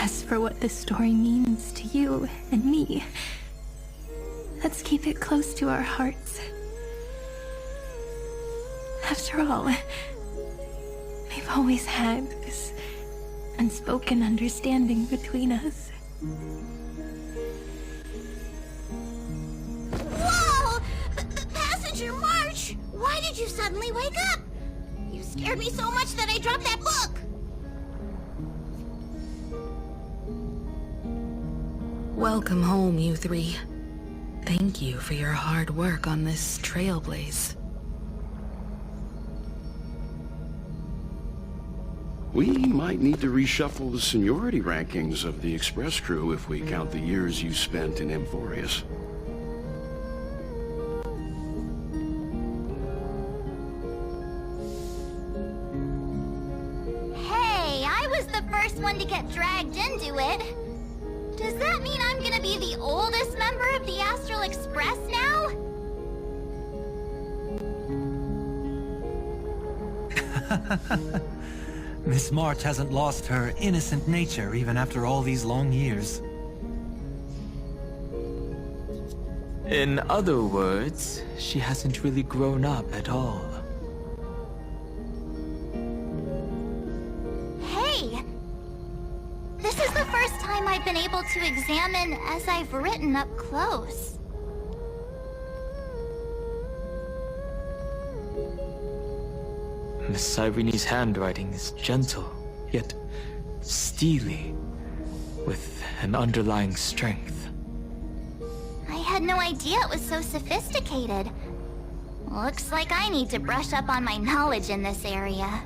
As for what this story means to you and me, let's keep it close to our hearts. After all, we've always had this unspoken understanding between us. Whoa! Passenger March! Why did you suddenly wake up? You scared me so much that I dropped that book! Welcome home, you three. Thank you for your hard work on this trailblaze. We might need to reshuffle the seniority rankings of the Express crew if we count the years you spent in Amphorius. Hey, I was the first one to get dragged into it. Does that mean I'm gonna be the oldest member of the Astral Express now? Miss March hasn't lost her innocent nature even after all these long years. In other words, she hasn't really grown up at all. Hey! This is the first time I've been able to examine as I've written up close. Miss Irene's handwriting is gentle, yet steely, with an underlying strength. I had no idea it was so sophisticated. Looks like I need to brush up on my knowledge in this area.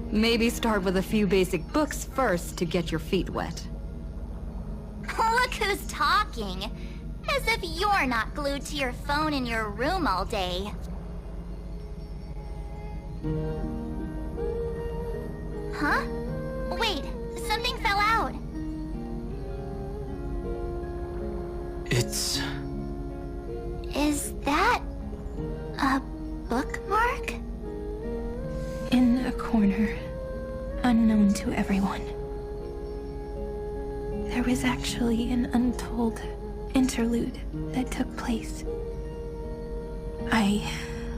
Maybe start with a few basic books first to get your feet wet. Look who's talking! As if you're not glued to your phone in your room all day. Huh? Wait, something fell out. It's... Is that... a bookmark? In a corner, unknown to everyone, there was actually an untold interlude that took place. I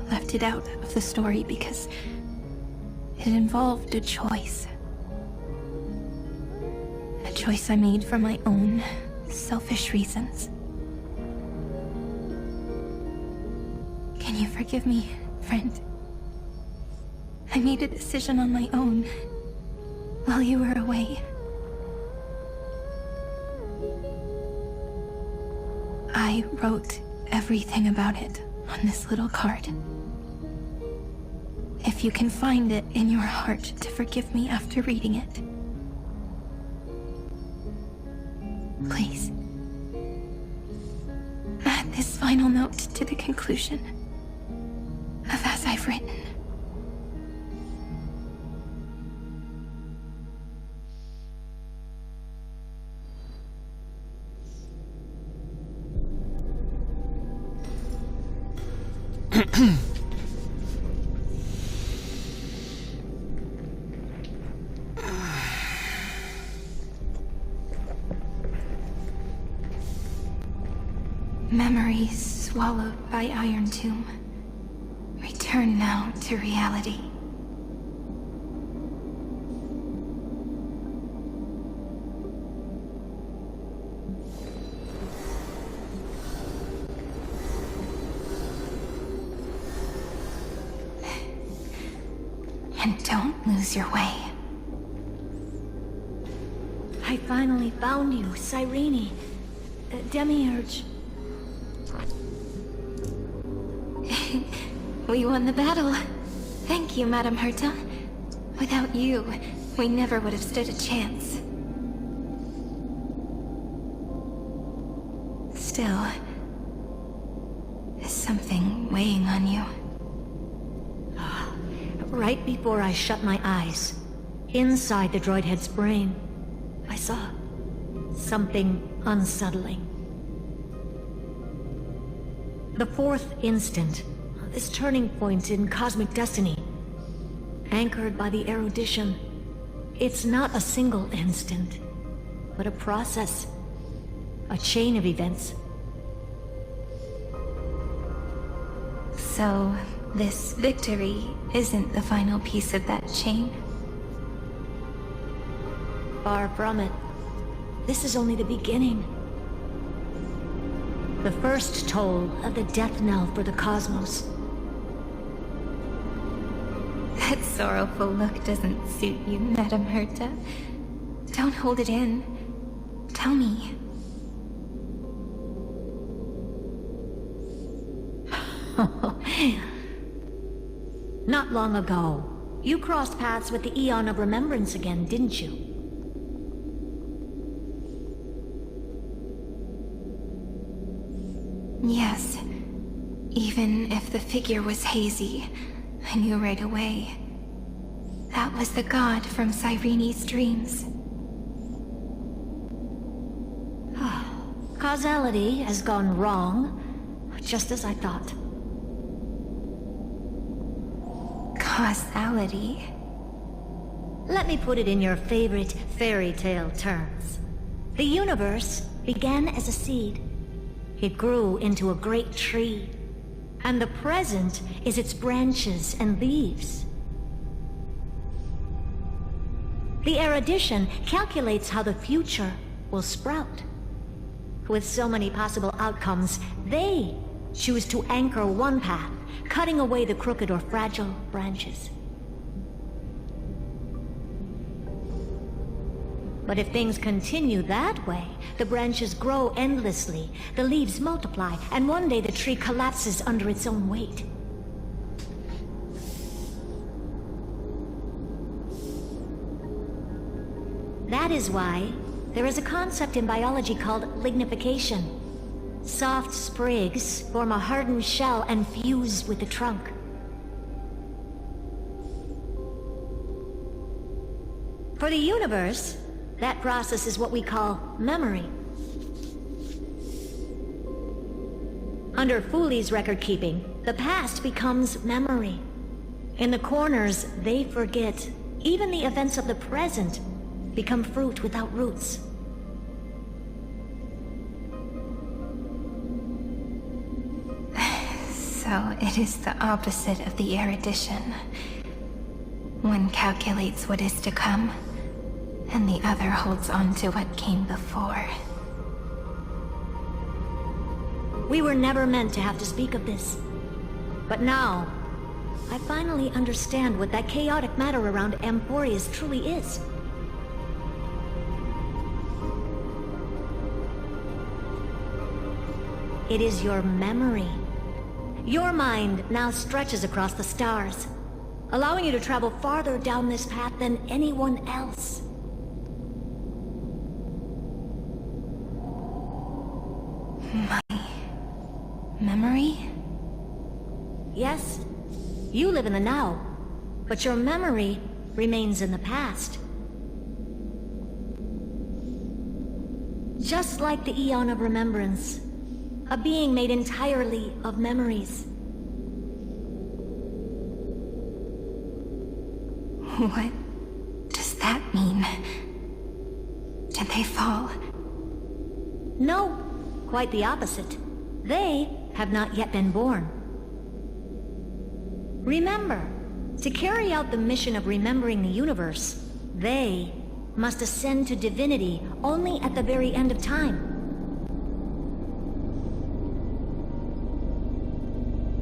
left it out of the story because it involved a choice. A choice I made for my own selfish reasons. Can you forgive me, friend? I made a decision on my own while you were away. I wrote everything about it on this little card. If you can find it in your heart to forgive me after reading it, please add this final note to the conclusion of As I've Written. Memories swallowed by Iron Tomb. Return now to reality. And don't lose your way. I finally found you, Cyrene. Demiurge. We won the battle. Thank you, Madame Herta. Without you, we never would have stood a chance. Still, is something weighing on you? Right before I shut my eyes, inside the droid head's brain, I saw something unsettling. The fourth instant, this turning point in cosmic destiny. anchored by the erudition. It's not a single instant, but a process, a chain of events. So, this victory isn't the final piece of that chain? Far from it. This is only the beginning. The first toll of the death knell for the cosmos. That sorrowful look doesn't suit you, Madame Herta. Don't hold it in. Tell me. Not long ago, you crossed paths with the Eon of Remembrance again, didn't you? Yes. Even if the figure was hazy, I knew right away. That was the god from Cyrene's dreams. Causality has gone wrong, just as I thought. Causality? Let me put it in your favorite fairy tale terms. The universe began as a seed. It grew into a great tree. And the present is its branches and leaves. The erudition calculates how the future will sprout. With so many possible outcomes, they choose to anchor one path, cutting away the crooked or fragile branches. But if things continue that way, the branches grow endlessly, the leaves multiply, and one day the tree collapses under its own weight. That is why there is a concept in biology called lignification. Soft sprigs form a hardened shell and fuse with the trunk. For the universe, that process is what we call memory. Under Fooley's record-keeping, the past becomes memory. In the corners, they forget. Even the events of the present become fruit without roots. So it is the opposite of the erudition. One calculates what is to come, and the other holds on to what came before. We were never meant to have to speak of this. But now, I finally understand what that chaotic matter around Emporius truly is. It is your memory. Your mind now stretches across the stars, allowing you to travel farther down this path than anyone else. My memory? Yes, you live in the now, but your memory remains in the past. Just like the Eon of Remembrance, a being made entirely of memories. What does that mean? Did they fall? No, quite the opposite. They have not yet been born. Remember, to carry out the mission of remembering the universe, they must ascend to divinity only at the very end of time.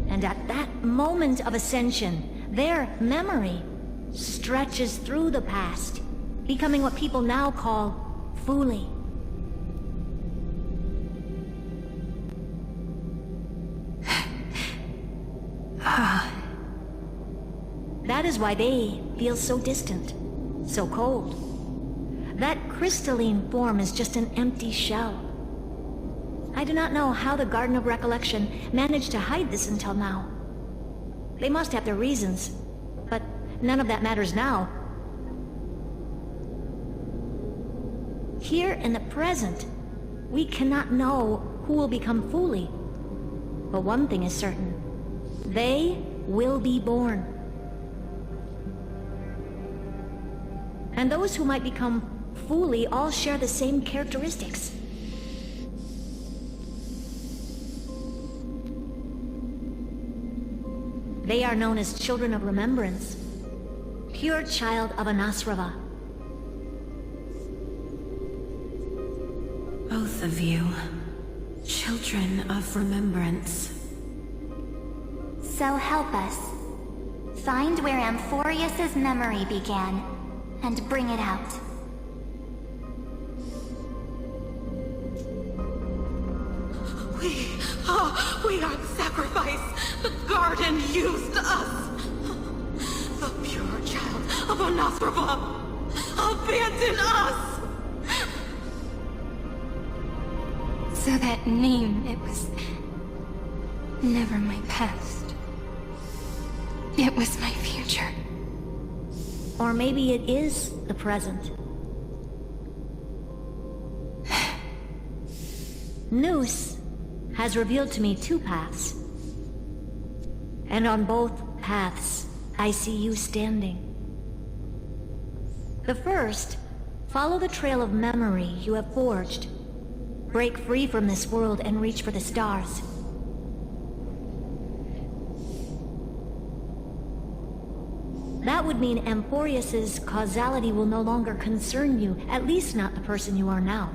And at that moment of ascension, their memory stretches through the past, becoming what people now call Fooley. That is why they feel so distant, so cold. That crystalline form is just an empty shell. I do not know how the Garden of Recollection managed to hide this until now. They must have their reasons, but none of that matters now. Here in the present, we cannot know who will become Fooley. But one thing is certain. They will be born. And those who might become Fuli all share the same characteristics. They are known as Children of Remembrance, pure child of Anasrava. Both of you, Children of Remembrance. So help us. Find where Amphorius's memory began, and bring it out. We are the sacrifice. The garden used us. The pure child of Anasrava abandoned us. So that name, it was never my past. It was my future. Or maybe it is the present. Noose has revealed to me two paths. And on both paths, I see you standing. The first, follow the trail of memory you have forged. Break free from this world and reach for the stars. That would mean Amphorius's causality will no longer concern you, at least not the person you are now.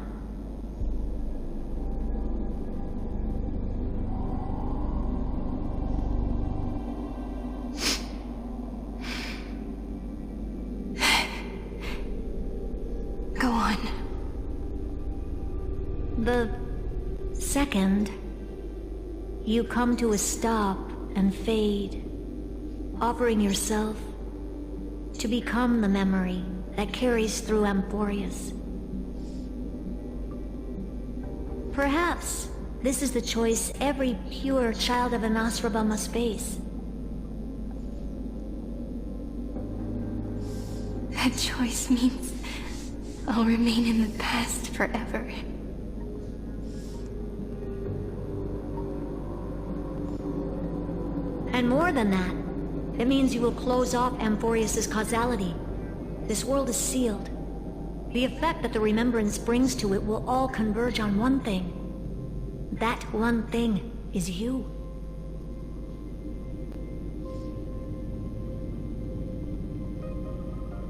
Go on. The second, you come to a stop and fade, offering yourself to become the memory that carries through Amphorius. Perhaps this is the choice every pure child of Anasrava must face. That choice means I'll remain in the past forever. And more than that, it means you will close off Amphorius's causality. This world is sealed. The effect that the remembrance brings to it will all converge on one thing. That one thing is you.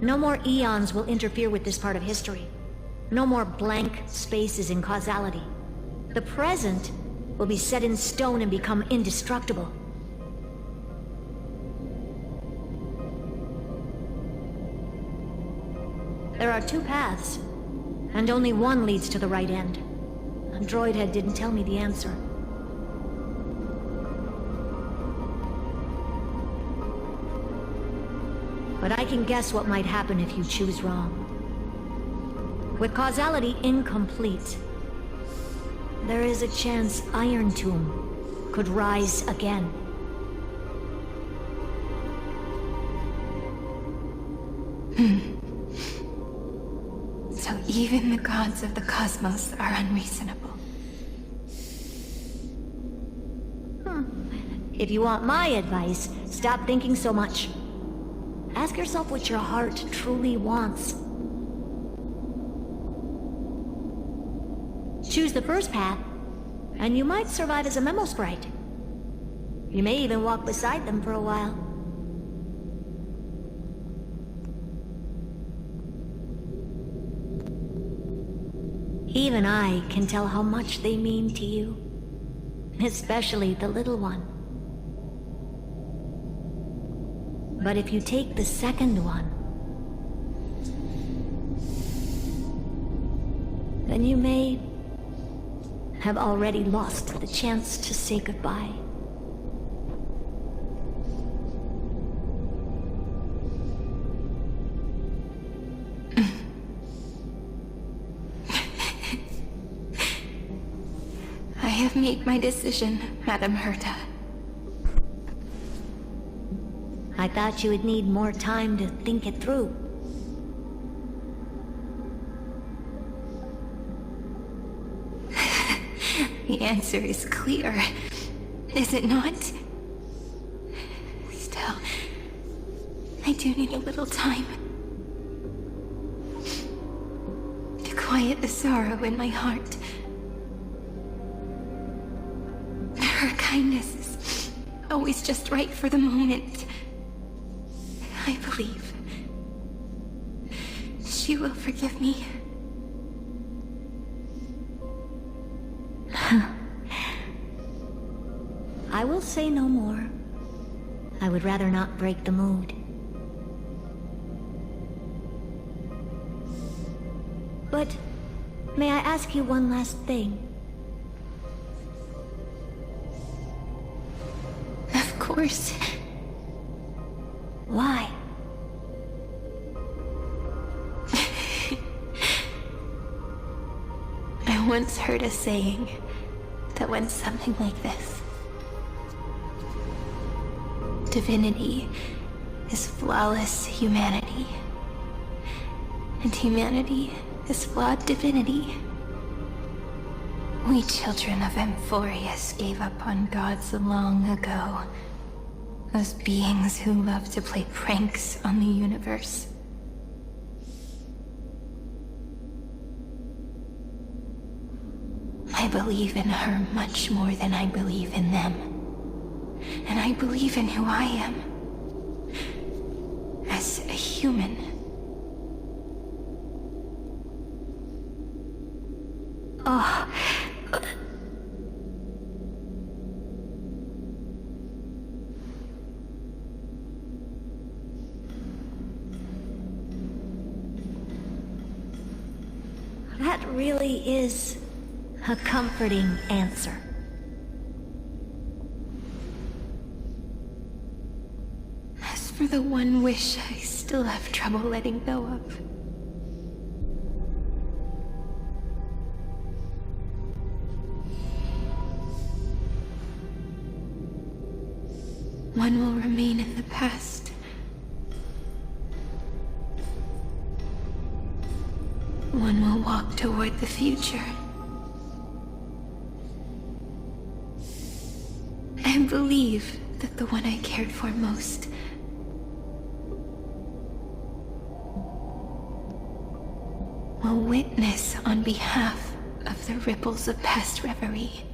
No more eons will interfere with this part of history. No more blank spaces in causality. The present will be set in stone and become indestructible. There are two paths, and only one leads to the right end. A droid head didn't tell me the answer. But I can guess what might happen if you choose wrong. With causality incomplete, there is a chance Iron Tomb could rise again. So even the gods of the cosmos are unreasonable. If you want my advice, stop thinking so much. Ask yourself what your heart truly wants. Choose the first path, and you might survive as a memo sprite. You may even walk beside them for a while. Even I can tell how much they mean to you. Especially the little one. But if you take the second one, then you may have already lost the chance to say goodbye. I have made my decision, Madam Herta. I thought you would need more time to think it through. The answer is clear, is it not? Still, I do need a little time. quiet the sorrow in my heart. Her kindness is always just right for the moment. I believe she will forgive me. I will say no more. I would rather not break the mood. But may I ask you one last thing? Of course. Why? I once heard a saying that went something like this. Divinity is flawless humanity, and humanity is flawed divinity. We children of Amphorius gave up on gods long ago. Those beings who love to play pranks on the universe. I believe in her much more than I believe in them. And I believe in who I am. As a human. Oh. That really is a comforting answer. As for the one wish I still have trouble letting go of. One will remain in the past. One will walk toward the future. I believe that the one I cared for most will witness on behalf of the ripples of past reverie.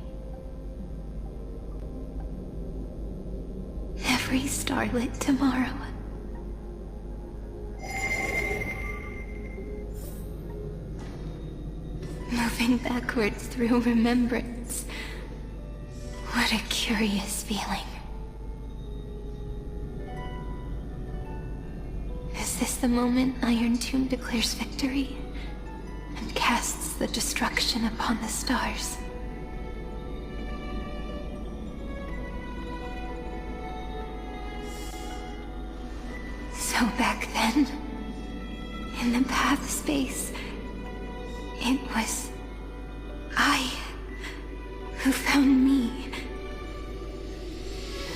Every starlit tomorrow. Moving backwards through remembrance. What a curious feeling. Is this the moment Iron Tomb declares victory and casts the destruction upon the stars? So back then, in the path space, it was I who found me.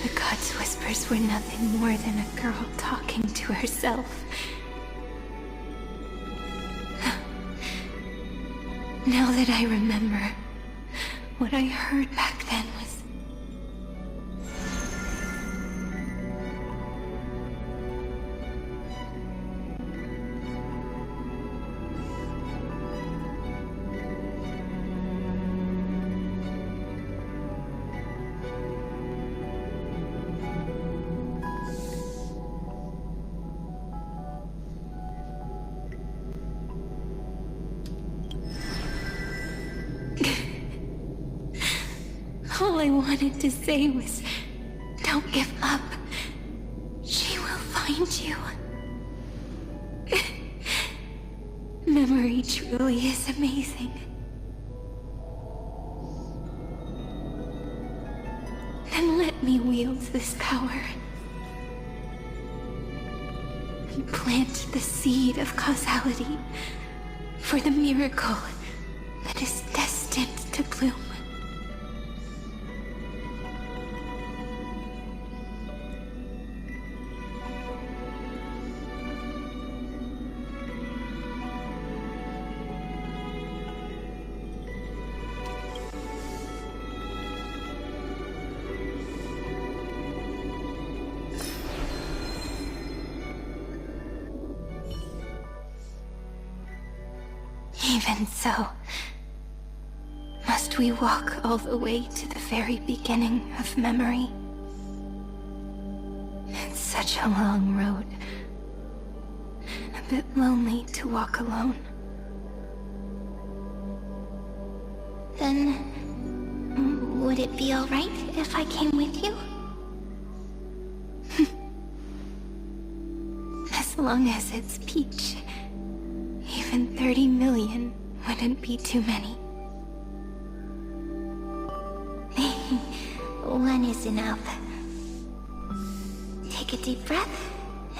The gods' whispers were nothing more than a girl talking to herself. Now that I remember, what I heard back then was... All I wanted to say was, don't give up. She will find you. Memory truly is amazing. Then let me wield this power and plant the seed of causality for the miracle that is destined to bloom. Even so, must we walk all the way to the very beginning of memory? It's such a long road. A bit lonely to walk alone. Then, would it be alright if I came with you? As long as it's Peach. Even 30 million wouldn't be too many. One is enough. Take a deep breath,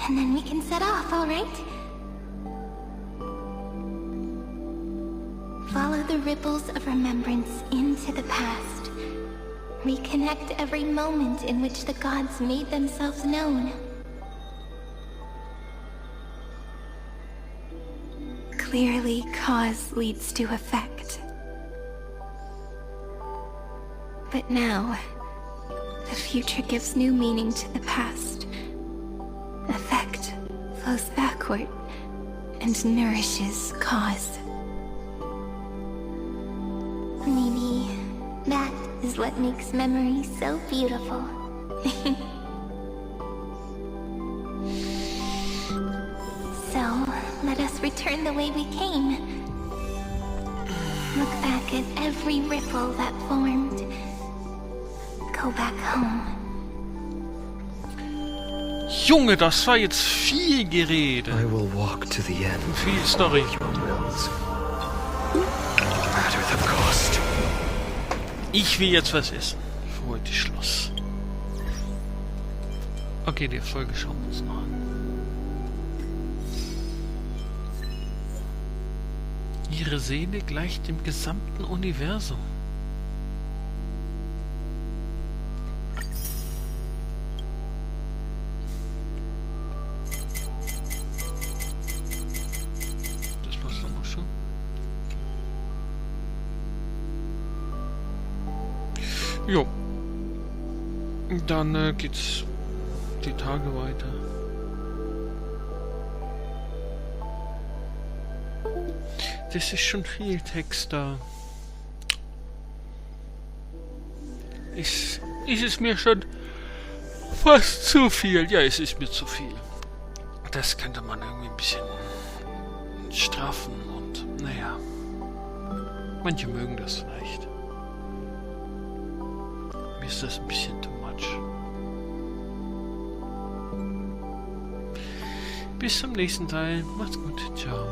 and then we can set off, alright? Follow the ripples of remembrance into the past. Reconnect every moment in which the gods made themselves known. Clearly, cause leads to effect. But now, the future gives new meaning to the past. Effect flows backward and nourishes cause. Maybe that is what makes memory so beautiful. So, let us return the way we came. Look back at every ripple that formed. Go back home. Junge, das war jetzt viel Gerede. I will walk to the end. Viel Story. Matter the cost. Ich will jetzt was essen. Für heute Schluss. Okay, die Folge schauen wir uns noch an. Ihre Seele gleicht dem gesamten Universum. Das war's dann auch schon. Jo. Dann geht's die Tage weiter. Das ist schon viel Text da. Ist es mir schon fast zu viel? Ja, es ist mir zu viel. Das könnte man irgendwie ein bisschen straffen und naja. Manche mögen das vielleicht. Mir ist das ein bisschen too much. Bis zum nächsten Teil. Macht's gut. Ciao.